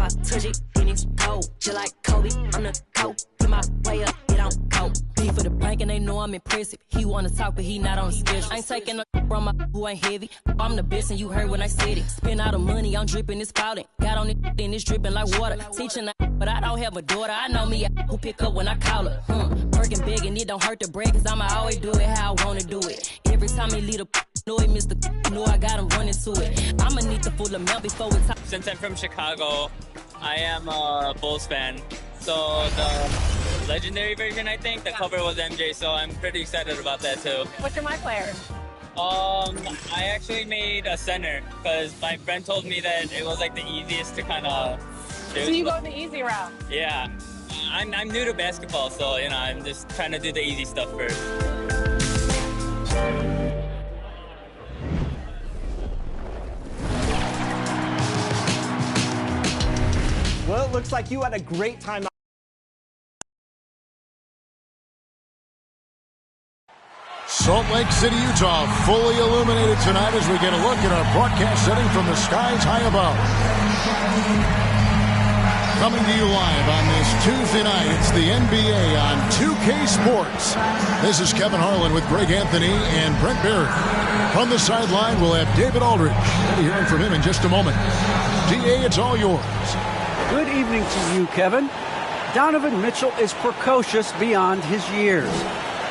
I touch it, then it's cold. Just like Kobe, I'm the coat. Get my way up, get on coat. Be for the bank and they know I'm impressive. He wanna talk, but he not on the schedule. I ain't taking no from my who ain't heavy. I'm the best and you heard when I said it. Spend all the money, I'm dripping, it's spouting. Got on it, then it's dripping like water. Teaching but I don't have a daughter. I know me who pick up when I call her. Working big and it don't hurt to break, cause I'ma always do it how I wanna do it. Every time he lead a know it, Mr. know I got him running to it. I'ma need the full amount before it's time. Since I'm from Chicago, I am a Bulls fan. So the legendary version, I think, the cover was MJ, so I'm pretty excited about that too. What's your my player? I actually made a center because my friend told me that it was like the easiest to kind of do. So you go the easy route? Yeah. I'm new to basketball, so you know, I'm just trying to do the easy stuff first. Well, it looks like you had a great time. Salt Lake City, Utah, fully illuminated tonight as we get a look at our broadcast setting from the skies high above. Coming to you live on this Tuesday night, it's the NBA on 2K Sports. This is Kevin Harlan with Greg Anthony and Brent Barry. From the sideline, we'll have David Aldridge. We'll be hearing from him in just a moment. DA, it's all yours. Good evening to you, Kevin. Donovan Mitchell is precocious beyond his years.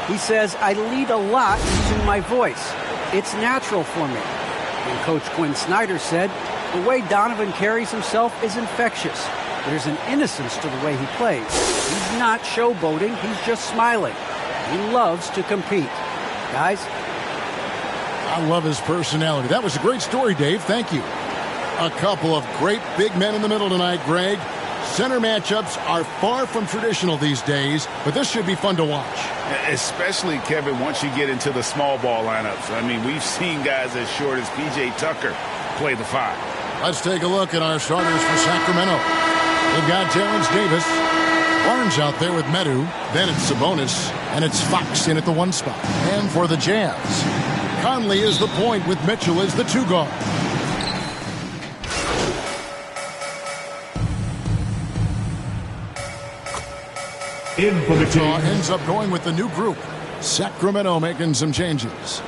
He says, I lead a lot using my voice. It's natural for me. And Coach Quinn Snyder said, the way Donovan carries himself is infectious. There's an innocence to the way he plays. He's not showboating, he's just smiling. He loves to compete. Guys? I love his personality. That was a great story, Dave. Thank you. A couple of great big men in the middle tonight, Greg. Center matchups are far from traditional these days, but this should be fun to watch. Especially, Kevin, once you get into the small ball lineups. I mean, we've seen guys as short as P.J. Tucker play the 5. Let's take a look at our starters for Sacramento. We've got Terrence Davis. Barnes out there with Medu. Then it's Sabonis, and it's Fox in at the 1 spot. And for the Jazz, Conley is the point with Mitchell as the 2 guard. Utah ends up going with the new group. Sacramento making some changes.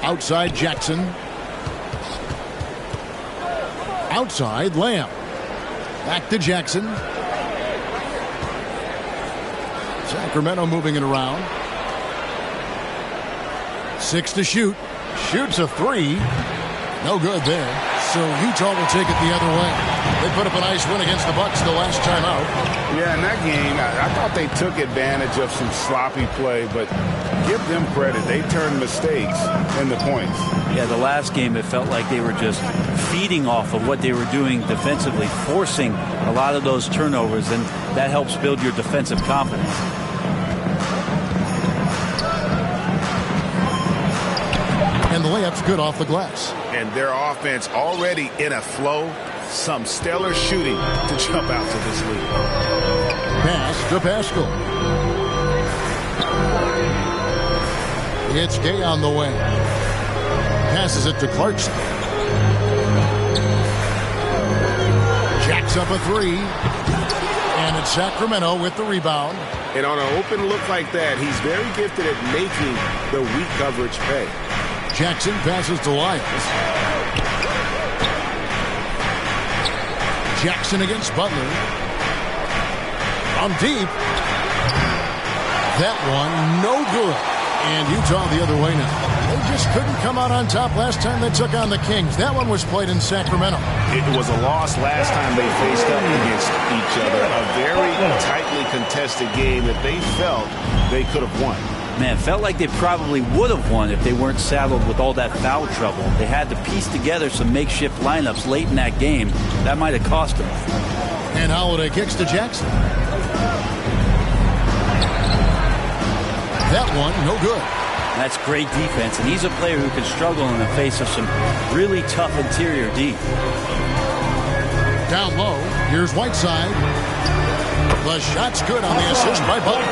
Outside Jackson. Outside Lamb. Back to Jackson. Sacramento moving it around. 6 to shoot. Shoots a 3. No good there. So Utah will take it the other way. They put up a nice win against the Bucks the last time out. Yeah, in that game, I thought they took advantage of some sloppy play, but give them credit. They turned mistakes into points. Yeah, the last game, it felt like they were just feeding off of what they were doing defensively, forcing a lot of those turnovers, and that helps build your defensive confidence. And the layup's good off the glass. And their offense already in a flow. Some stellar shooting to jump out to this lead. Pass to Pascal. It's Gay on the way. Passes it to Clarkson. Jacks up a 3. And it's Sacramento with the rebound. And on an open look like that, he's very gifted at making the weak coverage pay. Jackson passes to Lyles. Jackson against Butler. From deep. That one, no good. And Utah the other way now. They just couldn't come out on top last time they took on the Kings. That one was played in Sacramento. It was a loss last time they faced up against each other. A very tightly contested game that they felt they could have won. Man, felt like they probably would have won if they weren't saddled with all that foul trouble. They had to piece together some makeshift lineups late in that game. That might have cost them. And Holiday kicks to Jackson. That one, no good. That's great defense, and he's a player who can struggle in the face of some really tough interior D. Down low, here's Whiteside. The shot's good on the assist by Butler.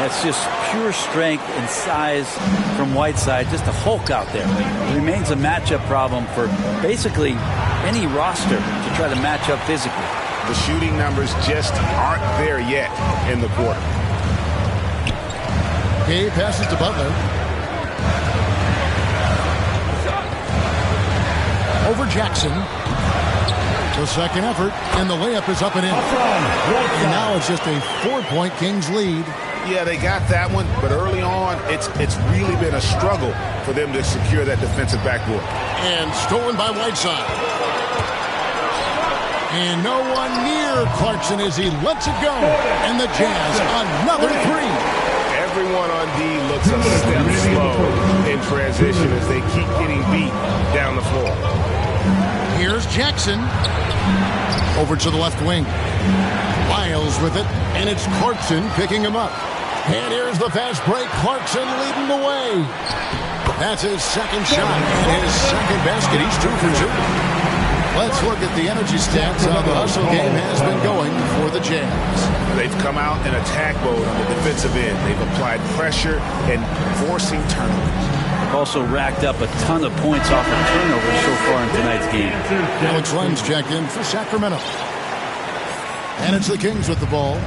That's just pure strength and size from Whiteside. Just a Hulk out there. It remains a matchup problem for basically any roster to try to match up physically. The shooting numbers just aren't there yet in the quarter. Gay passes to Butler. Over Jackson. The second effort, and the layup is up and in. And now it's just a 4-point Kings lead. Yeah, they got that one, but early on, it's really been a struggle for them to secure that defensive backboard. And stolen by Whiteside. And no one near Clarkson as he lets it go. And the Jazz, another three. Everyone on D looks a step slow in transition as they keep getting beat down the floor. Here's Jackson. Over to the left wing. Lyles with it, and it's Clarkson picking him up. And here's the fast break. Clarkson leading the way. That's his second shot and his second basket. He's 2 for 2. Let's look at the energy stats. How the hustle game has been going for the Jazz. They've come out in attack mode on the defensive end. They've applied pressure and forcing turnovers. Also racked up a ton of points off of turnovers so far in tonight's game. Alex Lenz checked in for Sacramento. And it's the Kings with the ball.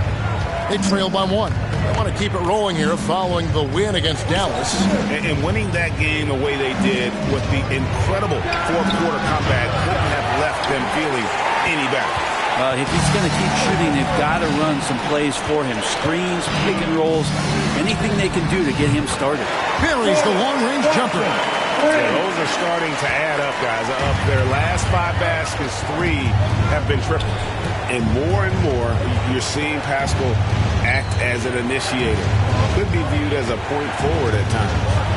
They trail by 1. They want to keep it rolling here following the win against Dallas. And winning that game the way they did with the incredible fourth-quarter comeback couldn't have left them feeling any better. If he's going to keep shooting, they've got to run some plays for him. Screens, pick and rolls, anything they can do to get him started. Buries the long-range jumper. Yeah, those are starting to add up, guys. Of their last 5 baskets, 3 have been triple. And more, you're seeing Pascal act as an initiator. Could be viewed as a point forward at times.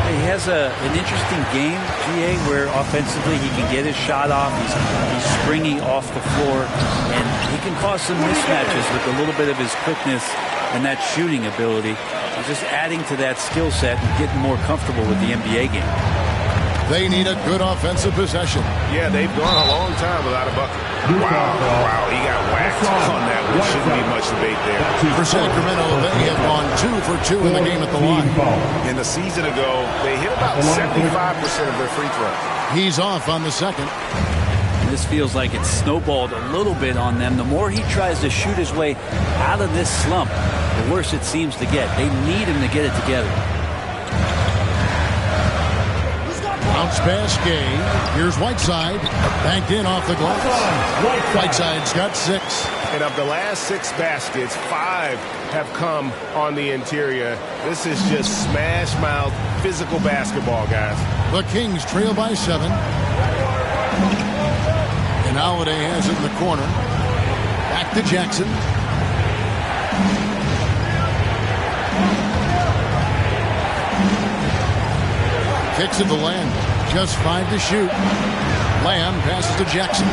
He has an interesting game, GA, where offensively he can get his shot off. He's springing off the floor, and he can cause some mismatches with a little bit of his quickness and that shooting ability. He's just adding to that skill set and getting more comfortable with the NBA game. They need a good offensive possession. Yeah, they've gone a long time without a bucket. Wow, he got whacked on that. There shouldn't be much debate there. For Sacramento, they have gone 2 for 2 in the game at the line. And a season ago, they hit about 75% of their free throws. He's off on the second. This feels like it's snowballed a little bit on them. The more he tries to shoot his way out of this slump, the worse it seems to get. They need him to get it together. Bounce pass, Gay. Here's Whiteside. Banked in off the glass. Whiteside's got 6. And of the last 6 baskets, 5 have come on the interior. This is just smash mouth physical basketball, guys. The Kings trail by 7. And Holiday has it in the corner. Back to Jackson. Kicks it to Lamb. Just 5 to shoot. Lamb passes to Jackson.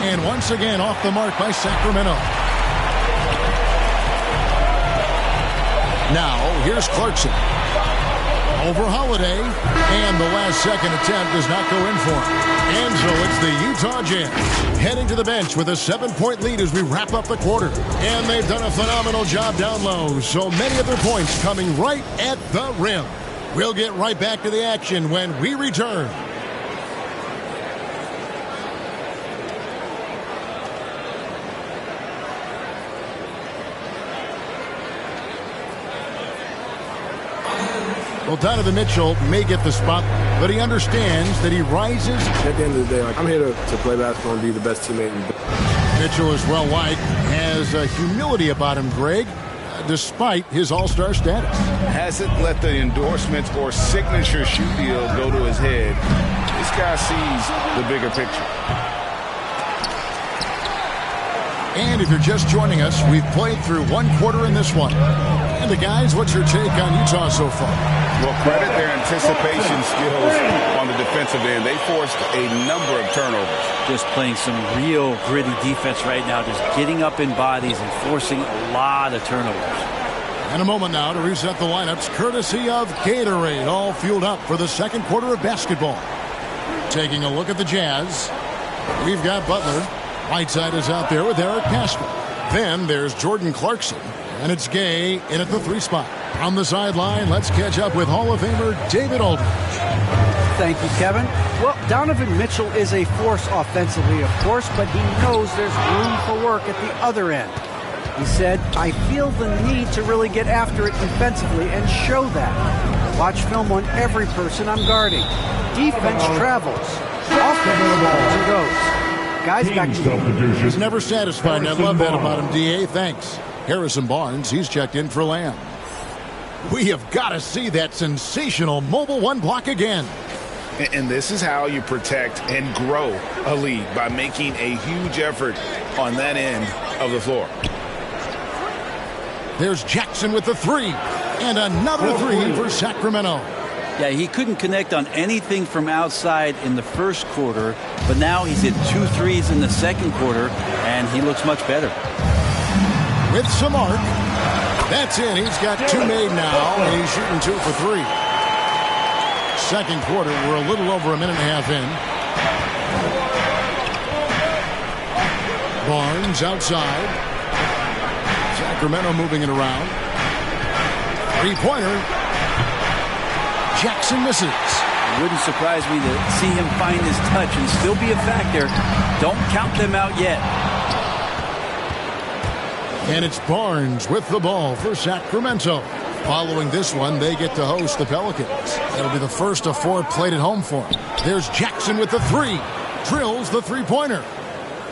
And once again off the mark by Sacramento. Now here's Clarkson. Over Holiday. And the last second attempt does not go in for him. And so it's the Utah Jazz heading to the bench with a 7-point lead as we wrap up the quarter. And they've done a phenomenal job down low. So many of their points coming right at the rim. We'll get right back to the action when we return. Well, Donovan Mitchell may get the spot, but he understands that he rises. At the end of the day, I'm here to play basketball and be the best teammate. Mitchell is well liked, has a humility about him, Greg, despite his all-star status. Hasn't let the endorsements or signature shoe deal go to his head. This guy sees the bigger picture. And if you're just joining us, we've played through 1 quarter in this one. And the guys, what's your take on Utah so far? Well, credit their anticipation skills on the defensive end. They forced a number of turnovers. Just playing some real gritty defense right now, just getting up in bodies and forcing a lot of turnovers. And a moment now to reset the lineups, courtesy of Gatorade, all fueled up for the second quarter of basketball. Taking a look at the Jazz, we've got Butler. Whiteside is out there with Eric Pascal. Then there's Jordan Clarkson, and it's Gay in at the 3 spot. On the sideline, let's catch up with Hall of Famer David Aldridge. Thank you, Kevin. Well, Donovan Mitchell is a force offensively, of course, but he knows there's room for work at the other end. He said, I feel the need to really get after it defensively and show that. Watch film on every person I'm guarding. Defense travels. Offense comes and goes. Guys, back to you. He's never satisfied, and I love that about him, D.A. Thanks. Harrison Barnes, he's checked in for Lamb. We have got to see that sensational mobile 1 block again. And this is how you protect and grow a lead, by making a huge effort on that end of the floor. There's Jackson with the 3, and another 3 for Sacramento. Yeah, he couldn't connect on anything from outside in the first quarter, but now he's hit 2 threes in the second quarter, and he looks much better. With some arc, that's in. He's got 2 made now, and he's shooting 2 for 3. Second quarter, we're a little over a minute and a half in. Barnes outside. Sacramento moving it around. 3-pointer. Jackson misses. It wouldn't surprise me to see him find his touch and still be a factor. Don't count them out yet. And it's Barnes with the ball for Sacramento. Following this one, they get to host the Pelicans. It'll be the first of 4 played at home for them. There's Jackson with the 3. Drills the 3-pointer.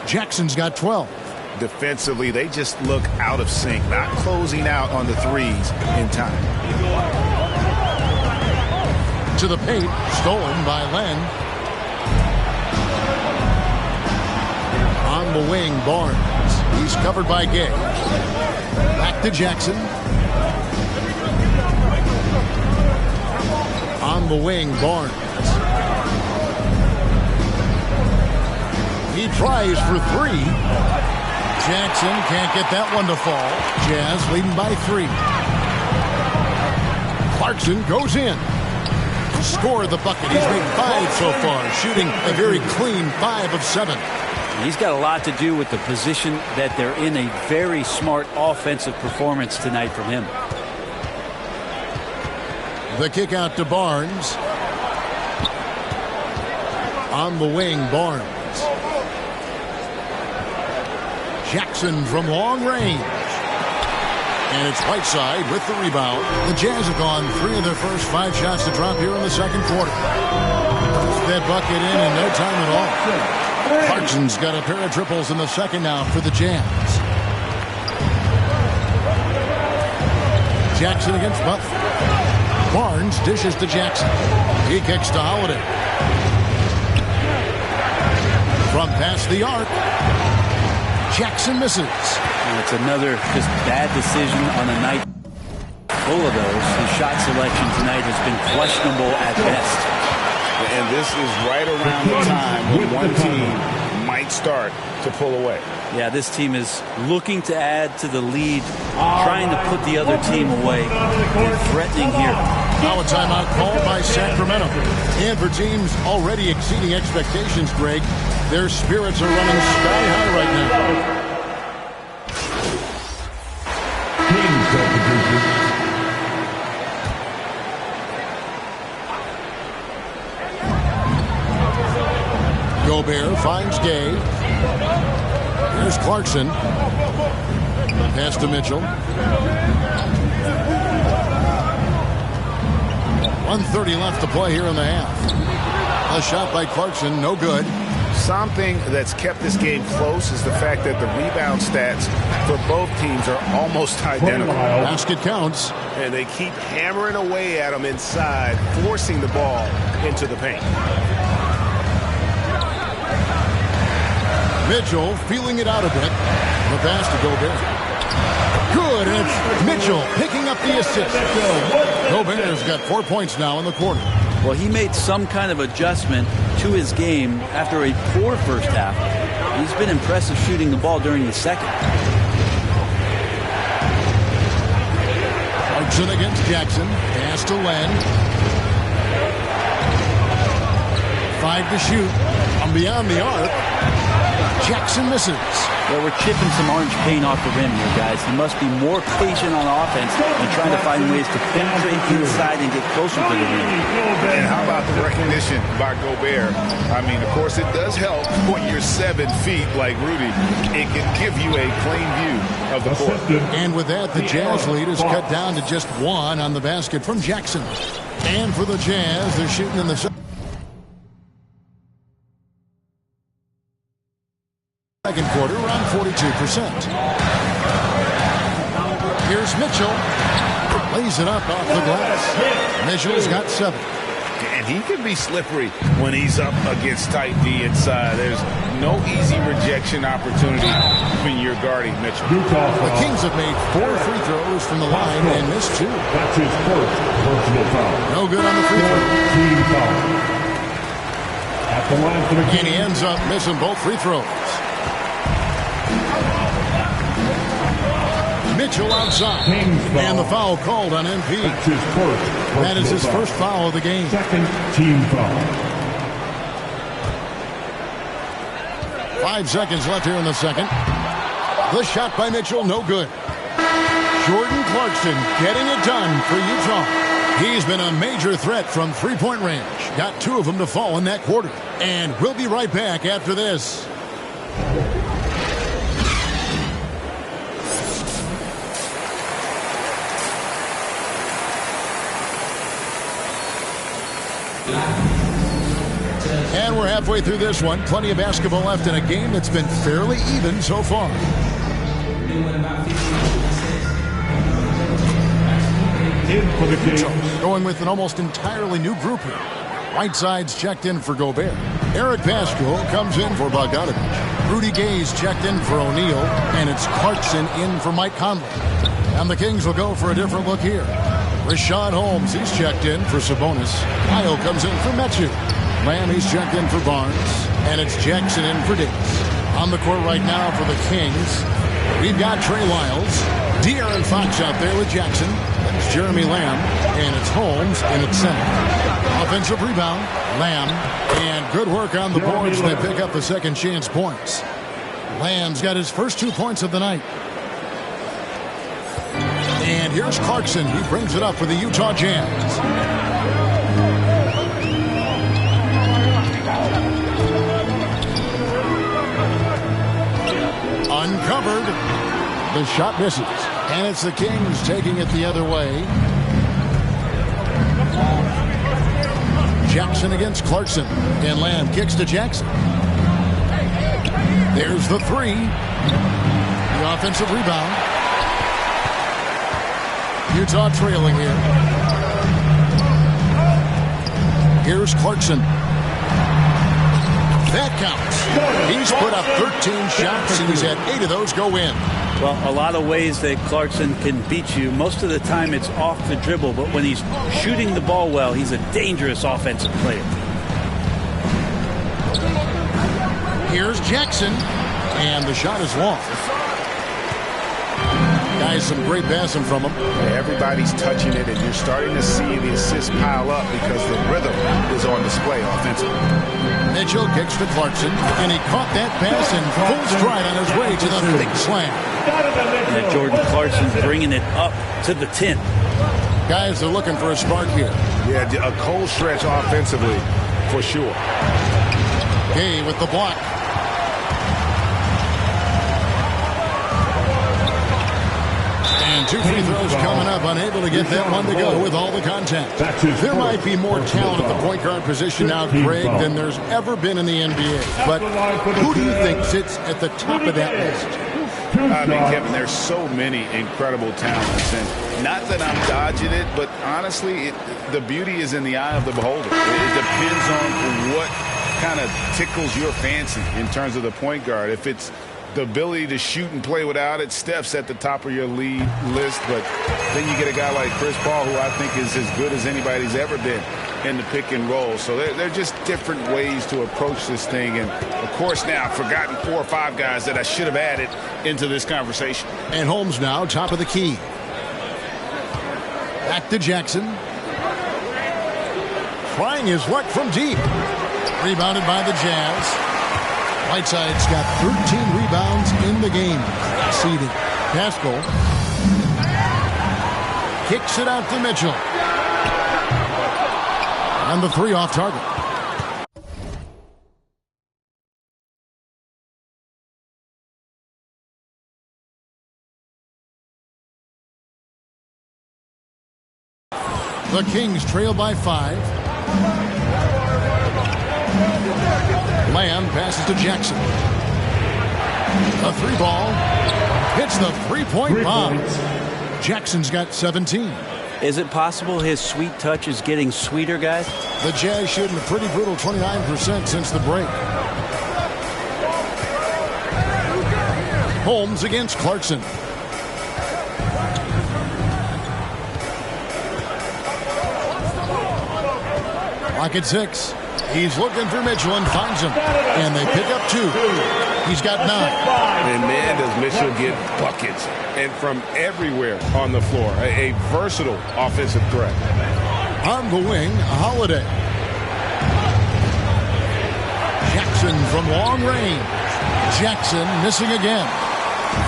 Jackson's got 12. Defensively, they just look out of sync, not closing out on the threes in time. To the paint, stolen by Len. On the wing, Barnes. He's covered by Gay. Back to Jackson. On the wing, Barnes. He tries for 3. Jackson can't get that one to fall. Jazz leading by 3. Clarkson goes in. Scored the bucket. He's made 5 so far, shooting a very clean 5 of 7. He's got a lot to do with the position that they're in. A very smart offensive performance tonight from him. The kick out to Barnes. On the wing, Barnes. Jackson from long range. And it's Whiteside with the rebound. The Jazz have gone 3 of their first 5 shots to drop here in the second quarter. Puts that bucket in no time at all. Clarkson's got a pair of triples in the second now for the Jazz. Jackson against Butler. Barnes dishes to Jackson. He kicks to Holiday. From past the arc. Jackson misses. And it's another just bad decision on a night full of those. His shot selection tonight has been questionable at best. And this is right around the time when one team might start to pull away. Yeah, this team is looking to add to the lead, trying to put the other team away, and threatening here. Now a timeout called by Sacramento. And for teams already exceeding expectations, Greg, their spirits are running sky high right now. Gobert finds Gay. Here's Clarkson. Pass to Mitchell. 1:30 left to play here in the half. A shot by Clarkson, no good. Something that's kept this game close is the fact that the rebound stats for both teams are almost identical. Basket counts. And they keep hammering away at them inside, forcing the ball into the paint. Mitchell feeling it out a bit. The pass to Gobert. Good, and it's Mitchell picking up the assist. Gobert's got 4 points now in the quarter. Well, he made some kind of adjustment to his game after a poor first half. He's been impressive shooting the ball during the second. Clarkson against Jackson. Pass to Len. 5 to shoot. From beyond the arc. Jackson misses. Well, we're chipping some orange paint off the rim here, guys. He must be more patient on offense and trying to find ways to penetrate inside and get closer to the rim. And how about the recognition by Gobert? I mean, of course, it does help when you're 7 feet like Rudy. It can give you a clean view of the court. And with that, the Jazz lead is cut down to just 1 on the basket from Jackson. And for the Jazz, they're shooting in the second quarter, around 42%. Here's Mitchell. Lays it up off the glass. Mitchell's got 7. And he can be slippery when he's up against tight D inside. There's no easy rejection opportunity when you're guarding Mitchell. The Kings have made 4 free throws from the line and missed 2. That's his first personal foul. No good on the free throw. Team foul. At the line for the Kings. And he ends up missing both free throws. Mitchell outside. And the foul called on MP. That's his first. That is his first foul of the game. Second team foul. 5 seconds left here in the second. The shot by Mitchell, no good. Jordan Clarkson getting it done for Utah. He's been a major threat from three-point range. Got 2 of them to fall in that quarter. And we'll be right back after this. And we're halfway through this one. Plenty of basketball left in a game that's been fairly even so far. For the Kings. Going with an almost entirely new group here. Whiteside's checked in for Gobert. Eric Paschal comes in for Bogdanovich. Rudy Gay's checked in for O'Neal. And it's Clarkson in for Mike Conley. And the Kings will go for a different look here. Rashad Holmes, he's checked in for Sabonis. Kyle comes in for Metu. Lamb, he's checked in for Barnes. And it's Jackson in for Davis. On the court right now for the Kings, we've got Trey Lyles. De'Aaron Fox out there with Jackson. It's Jeremy Lamb. And it's Holmes in at center. Offensive rebound, Lamb. And good work on the boards. They pick up the second chance points. Lamb's got his first 2 points of the night. And here's Clarkson. He brings it up for the Utah Jazz. Uncovered. The shot misses. And it's the Kings taking it the other way. Jackson against Clarkson. And Lamb kicks to Jackson. There's the 3. The offensive rebound. Utah trailing here. Here's Clarkson. That counts. He's put up 13 shots, and he's had 8 of those go in. Well, a lot of ways that Clarkson can beat you. Most of the time it's off the dribble, but when he's shooting the ball well, he's a dangerous offensive player. Here's Jackson, and the shot is long. Guys, some great passing from him. Everybody's touching it, and you're starting to see the assists pile up because the rhythm is on display offensively. Mitchell kicks to Clarkson, and he caught that pass in full stride on his way to the big slam. And Jordan Clarkson bringing it up to the 10. Guys are looking for a spark here. Yeah, a cold stretch offensively for sure. Gay with the block. And 2 free throws coming up, unable to get that one to go with all the contact. There might be more talent at the point guard position now, Greg, than there's ever been in the NBA. But who do you think sits at the top of that list? I mean, Kevin, there's so many incredible talents. And not that I'm dodging it, but honestly, the beauty is in the eye of the beholder. It depends on what kind of tickles your fancy in terms of the point guard. If it's the ability to shoot and play without it, Steph's at the top of your lead list. But then you get a guy like Chris Paul, who I think is as good as anybody's ever been in the pick and roll. So they're just different ways to approach this thing. And, of course, now I've forgotten 4 or 5 guys that I should have added into this conversation. And Holmes now top of the key. Back to Jackson. Trying his luck from deep. Rebounded by the Jazz. Whiteside's got 13 rebounds in the game. Seeded. Pascal kicks it out to Mitchell. And the 3 off target. The Kings trail by 5. Lamb passes to Jackson. A 3 ball. Hits the 3-point bomb. Jackson's got 17. Is it possible his sweet touch is getting sweeter, guys? The Jazz shooting a pretty brutal 29% since the break. Holmes against Clarkson. Clock at 6. He's looking for Mitchell and finds him. And they pick up 2. He's got 9. And man, does Mitchell get buckets. And from everywhere on the floor. A versatile offensive threat. On the wing, Holiday. Jackson from long range. Jackson missing again.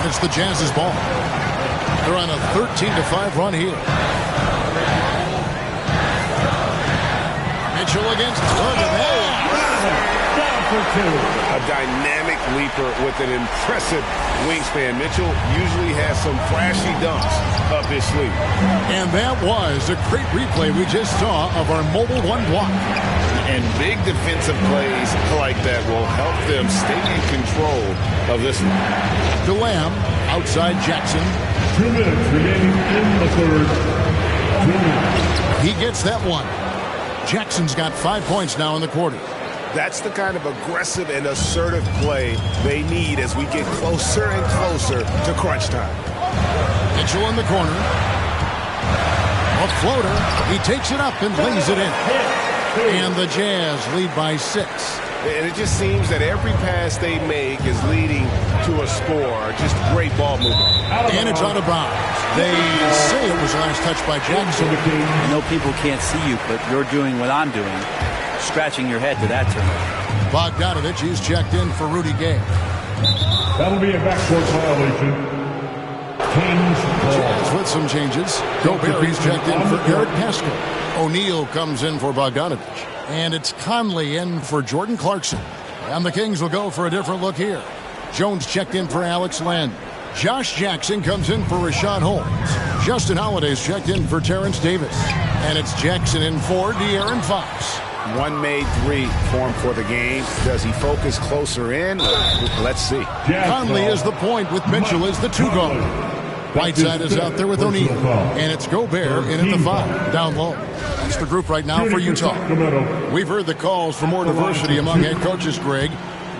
It's the Jazz's ball. They're on a 13-5 run here. Mitchell against a dynamic leaper with an impressive wingspan. Mitchell usually has some flashy dunks up his sleeve. And that was a great replay we just saw of our Mobile One block. And big defensive plays like that will help them stay in control of this one. DeLamb outside Jackson. 2 minutes remaining in the third. 2 minutes. He gets that one. Jackson's got 5 points now in the quarter. That's the kind of aggressive and assertive play they need as we get closer and closer to crunch time. Mitchell in the corner. A floater. He takes it up and lays it in. And the Jazz lead by 6. And it just seems that every pass they make is leading to a score. Just great ball movement. And it's out of bounds. They say it was last touched by Jackson. I know people can't see you, but you're doing what I'm doing. Scratching your head to that turnover. Bogdanovich is checked in for Rudy Gay. That'll be a backcourt violation. Kings ball. With some changes. Gobert is checked in for Eric Pascal. O'Neal comes in for Bogdanovich. And it's Conley in for Jordan Clarkson. And the Kings will go for a different look here. Jones checked in for Alex Len. Josh Jackson comes in for Rashad Holmes. Justin Holiday's checked in for Terrence Davis. And it's Jackson in for De'Aaron Fox. One made 3 form for the game. Does he focus closer in? Let's see. Conley is the point with Mitchell as the 2 guard. Whiteside is out there with O'Neal. And it's Gobert in at the 5, down low. That's the group right now for Utah. We've heard the calls for more diversity among head coaches, Greg.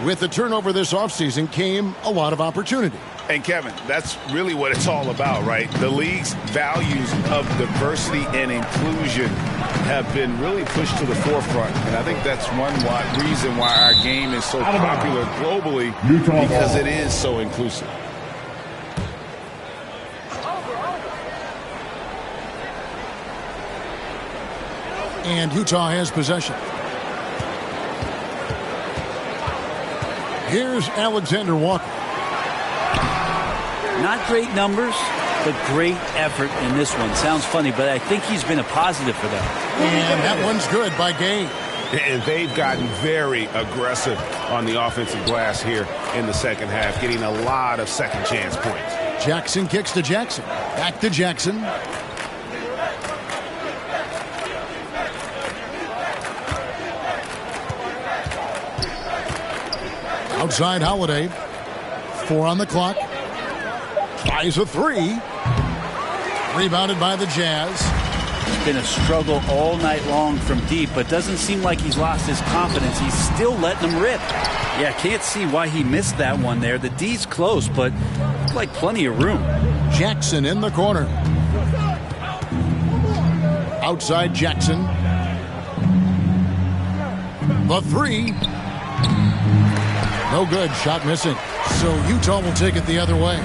With the turnover this offseason came a lot of opportunity. And Kevin, that's really what it's all about, right? The league's values of diversity and inclusion have been really pushed to the forefront. And I think that's one reason why our game is so popular globally, because it is so inclusive. And Utah has possession. Here's Alexander Walker. Not great numbers, but great effort in this one. Sounds funny, but I think he's been a positive for them. And that one's good by Gay. And they've gotten very aggressive on the offensive glass here in the second half, getting a lot of second chance points. Jackson kicks to Jackson. Back to Jackson. Outside Holiday. 4 on the clock. Tries a 3. Rebounded by the Jazz. It's been a struggle all night long from deep, but doesn't seem like he's lost his confidence. He's still letting them rip. Yeah, can't see why he missed that one there. The D's close, but like plenty of room. Jackson in the corner. Outside Jackson. The 3. No good. Shot missing. So Utah will take it the other way.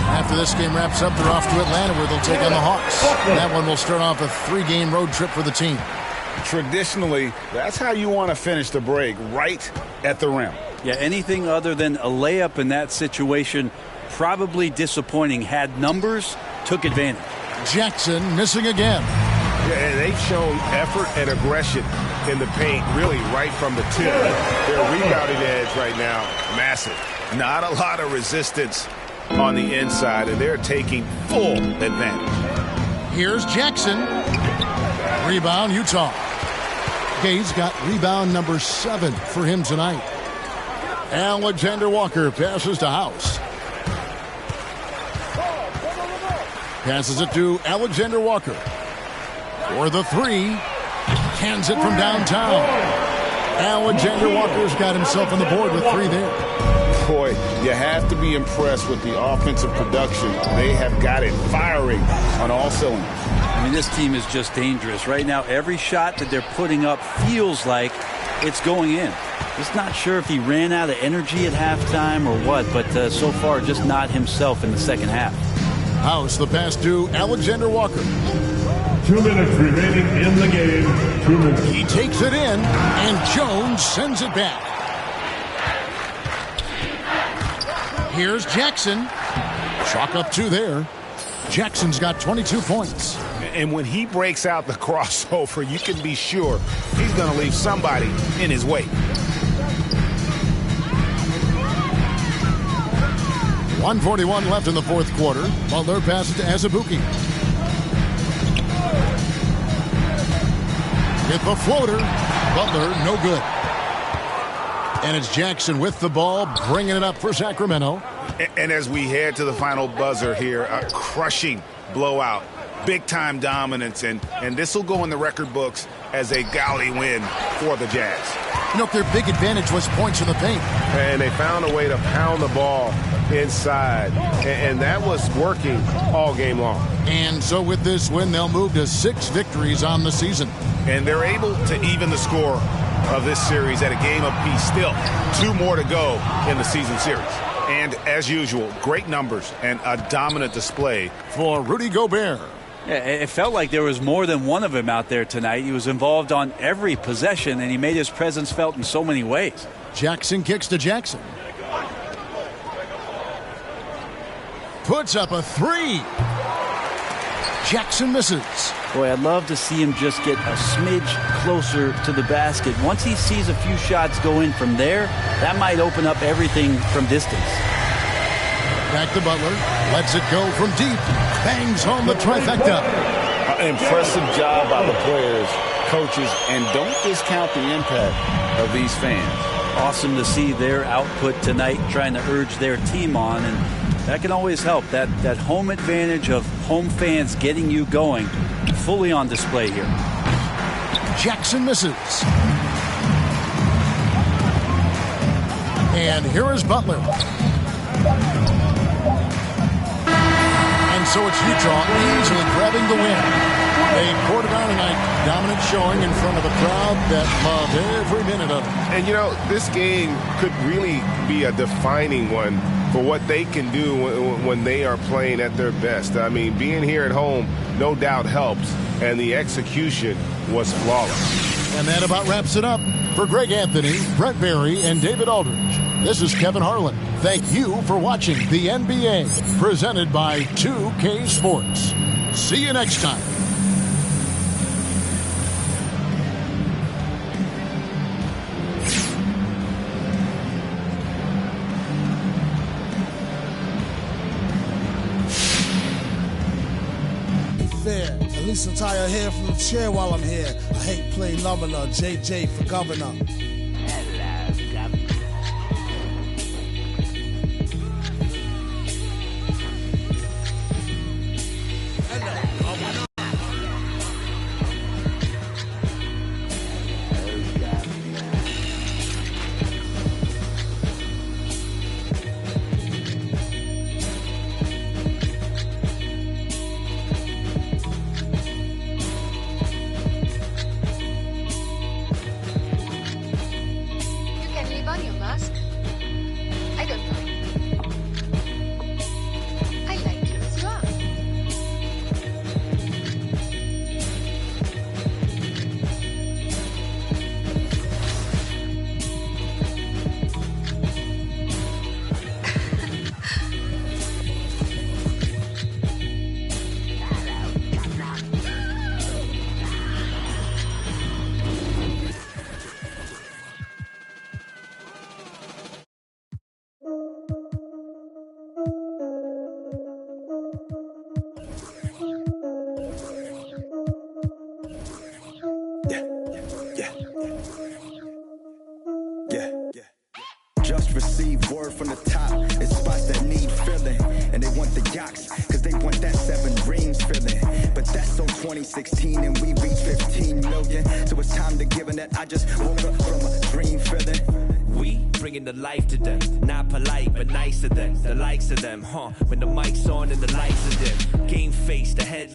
After this game wraps up, they're off to Atlanta where they'll take on the Hawks. That one will start off a 3-game road trip for the team. Traditionally, that's how you want to finish the break, right at the rim. Yeah, anything other than a layup in that situation, probably disappointing. Had numbers, took advantage. Jackson missing again. Yeah, and they've shown effort and aggression in the paint, really right from the tip. Their rebounding edge right now, massive. Not a lot of resistance on the inside, and they're taking full advantage. Here's Jackson. Rebound, Utah. Gay's got rebound number 7 for him tonight. Alexander Walker passes to House. Passes it to Alexander Walker. For the 3. Hands it from downtown. Alexander Walker's got himself on the board with 3 there. Boy, you have to be impressed with the offensive production. They have got it firing on all cylinders. I mean, this team is just dangerous. Right now, every shot that they're putting up feels like it's going in. Just not sure if he ran out of energy at halftime or what, but so far just not himself in the second half. House, the pass to Alexander Walker. 2 minutes remaining in the game. 2 minutes. He takes it in, and Jones sends it back. Here's Jackson. Chalk up 2 there. Jackson's got 22 points. And when he breaks out the crossover, you can be sure he's going to leave somebody in his wake. 1:41 left in the fourth quarter. Butler passes to Azubuike. With the floater, Butler no good. And it's Jackson with the ball, bringing it up for Sacramento. And as we head to the final buzzer here, a crushing blowout, big-time dominance, and this will go in the record books as a gaudy win for the Jazz. You know, their big advantage was points in the paint. And they found a way to pound the ball inside, and that was working all game long. And so with this win, they'll move to 6 victories on the season. And they're able to even the score of this series at a game apiece. Still 2 more to go in the season series. And as usual, great numbers and a dominant display for Rudy Gobert. Yeah, it felt like there was more than one of him out there tonight. He was involved on every possession, and he made his presence felt in so many ways. Jackson kicks to Jackson. Puts up a 3. Jackson misses. Boy, I'd love to see him just get a smidge closer to the basket. Once he sees a few shots go in from there, that might open up everything from distance. Back to Butler. Lets it go from deep. Bangs home the trifecta. Impressive job by the players, coaches, and don't discount the impact of these fans. Awesome to see their output tonight, trying to urge their team on, and that can always help. That home advantage of home fans getting you going, fully on display here. Jackson misses. And here is Butler. And so it's Utah easily grabbing the win. They poured it on tonight. Dominant showing in front of a crowd that loved every minute of it. And, you know, this game could really be a defining one for what they can do when they are playing at their best. I mean, being here at home no doubt helps, and the execution was flawless. And that about wraps it up. For Greg Anthony, Brent Barry, and David Aldridge, this is Kevin Harlan. Thank you for watching the NBA, presented by 2K Sports. See you next time. At least I'm tired of hearing from the chair while I'm here. I hate playing Lumina, JJ for governor. jocks, cause they want that 7 rings feeling. But that's on 2016 and we reached 15 million. So it's time to give it that I just woke up from a dream feeling. We bringing the life to them, not polite but nice to them, the likes of them, huh? When the mic's on and the lights are dim, game face, the head.